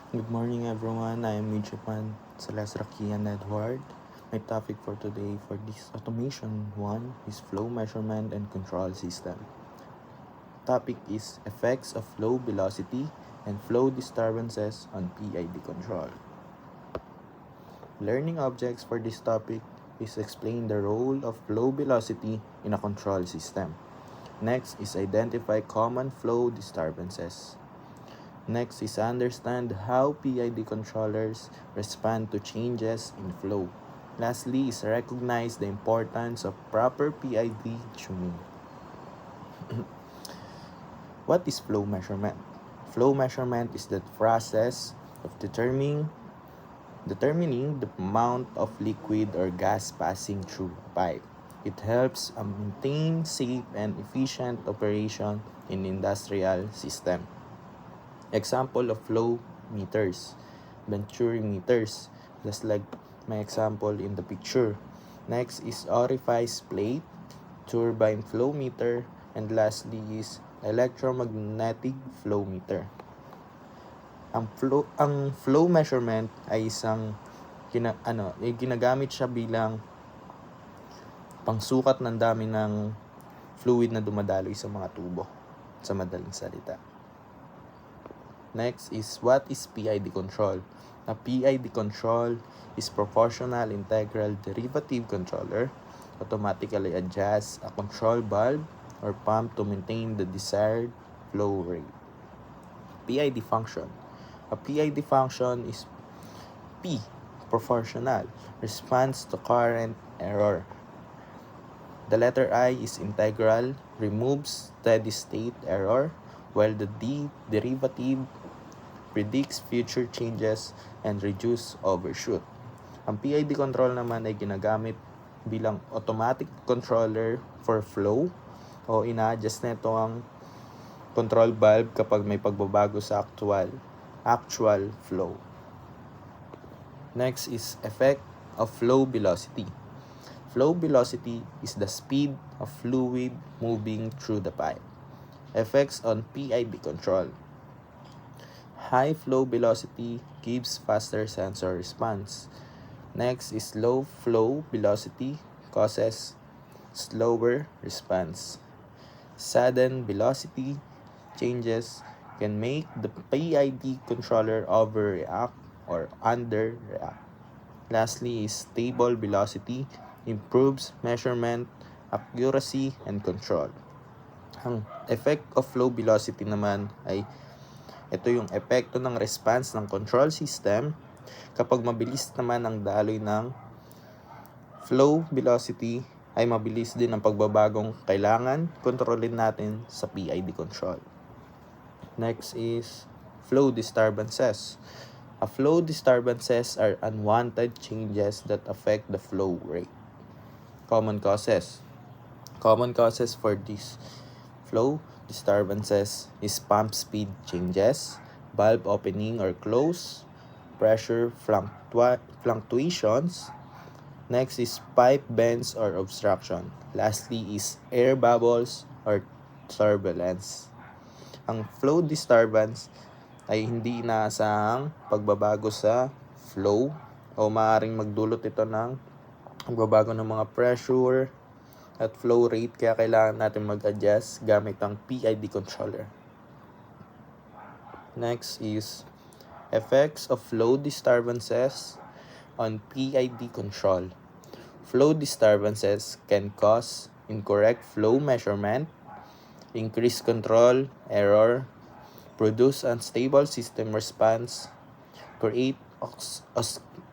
Good morning, everyone. I am Midjapan Celeste Edward. My topic for today for this automation one is flow measurement and control system. Topic is effects of flow velocity and flow disturbances on PID control. Learning objects for this topic is explain the role of flow velocity in a control system. Next is identify common flow disturbances. Next is understand how PID controllers respond to changes in flow. Lastly is recognize the importance of proper PID tuning. What is flow measurement? Flow measurement is the process of determining the amount of liquid or gas passing through a pipe. It helps maintain safe and efficient operation in industrial system. Example of flow meters, Venturi meters, just like my example in the picture. Next is orifice plate, turbine flow meter, and lastly is electromagnetic flow meter. Ang flow measurement ay isang ginagamit siya bilang pangsukat ng dami ng fluid na dumadaloy sa mga tubo, sa madaling salita. Next is what is PID control? A PID control is proportional integral derivative controller automatically adjusts a control valve or pump to maintain the desired flow rate. PID function. A PID function is P, proportional, response to current error. The letter I is integral, removes steady state error, while the D, derivative, predicts future changes and reduce overshoot. Ang PID control naman ay ginagamit bilang automatic controller for flow o ina-adjust nito ang control valve kapag may pagbabago sa actual flow. Next is effect of flow velocity. Flow velocity is the speed of fluid moving through the pipe. Effects on PID control. High flow velocity gives faster sensor response. Next is low flow velocity causes slower response. Sudden velocity changes can make the PID controller overreact or underreact. Lastly is stable velocity improves measurement, accuracy, and control. Ang effect of flow velocity naman ay ito yung epekto ng response ng control system kapag mabilis naman ang daloy ng flow velocity ay mabilis din ang pagbabagong kailangan kontrolin natin sa PID control. Next is flow disturbances. A flow disturbances are unwanted changes that affect the flow rate. Common causes. Common causes for this flow disturbances is pump speed changes, valve opening or close, pressure fluctuations. Next is pipe bends or obstruction. Lastly is air bubbles or turbulence. Ang flow disturbance ay hindi inaasahang pagbabago sa flow o maaaring magdulot ito ng pagbabago ng mga pressure at flow rate kaya kailangan natin mag-adjust gamit ang PID controller. Next is effects of flow disturbances on PID control. Flow disturbances can cause incorrect flow measurement, increase control error, produce unstable system response, create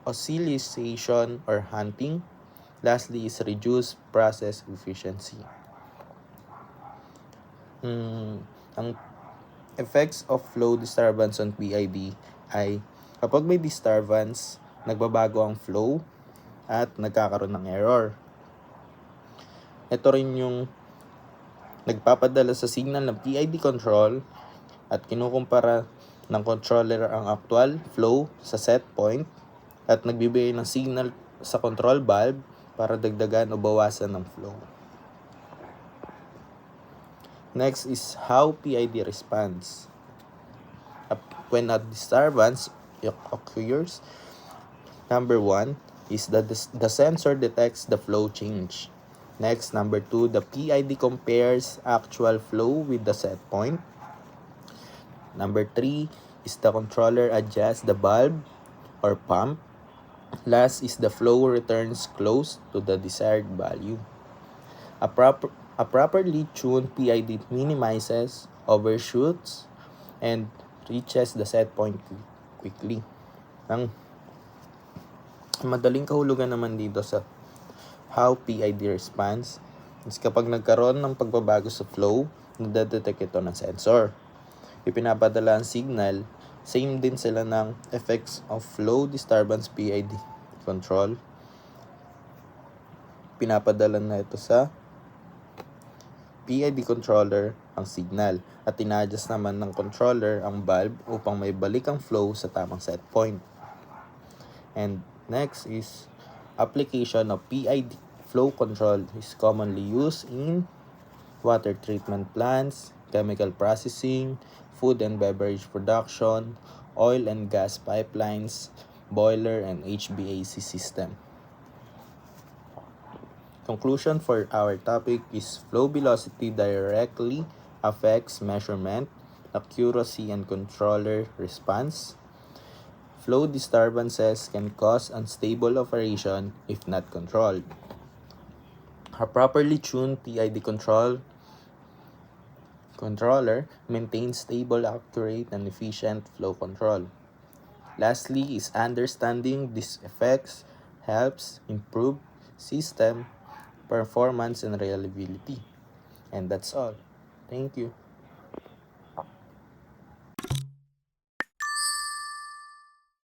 oscillation or hunting. Lastly is reduce process efficiency. Ang effects of flow disturbance on PID ay kapag may disturbance, nagbabago ang flow at nagkakaroon ng error. Ito rin yung nagpapadala sa signal ng PID control at kinukumpara ng controller ang actual flow sa set point at nagbibigay ng signal sa control valve para dagdagan o bawasan ng flow. Next is how PID responds. When a disturbance occurs. Number 1 is that the sensor detects the flow change. Next, number 2, the PID compares actual flow with the set point. Number 3 is the controller adjusts the valve or pump. Last is the flow returns close to the desired value. A properly tuned PID minimizes, overshoots, and reaches the set point quickly. Ang madaling kahulugan naman dito sa how PID responds is kapag nagkaroon ng pagbabago sa flow, nadedetect ito ng sensor. Ipinapadala ang signal, same din sila ng effects of flow disturbance PID control. Pinapadala na ito sa PID controller ang signal at ina-adjust naman ng controller ang valve upang may balik ang flow sa tamang set point. And next is application of PID flow control is commonly used in water treatment plants, chemical processing, food and beverage production, oil and gas pipelines, boiler and HVAC system. Conclusion for our topic is flow velocity directly affects measurement, accuracy, and controller response. Flow disturbances can cause unstable operation if not controlled. A properly tuned PID controller maintains stable, accurate, and efficient flow control. Lastly is understanding these effects helps improve system performance and reliability. And that's all. Thank you.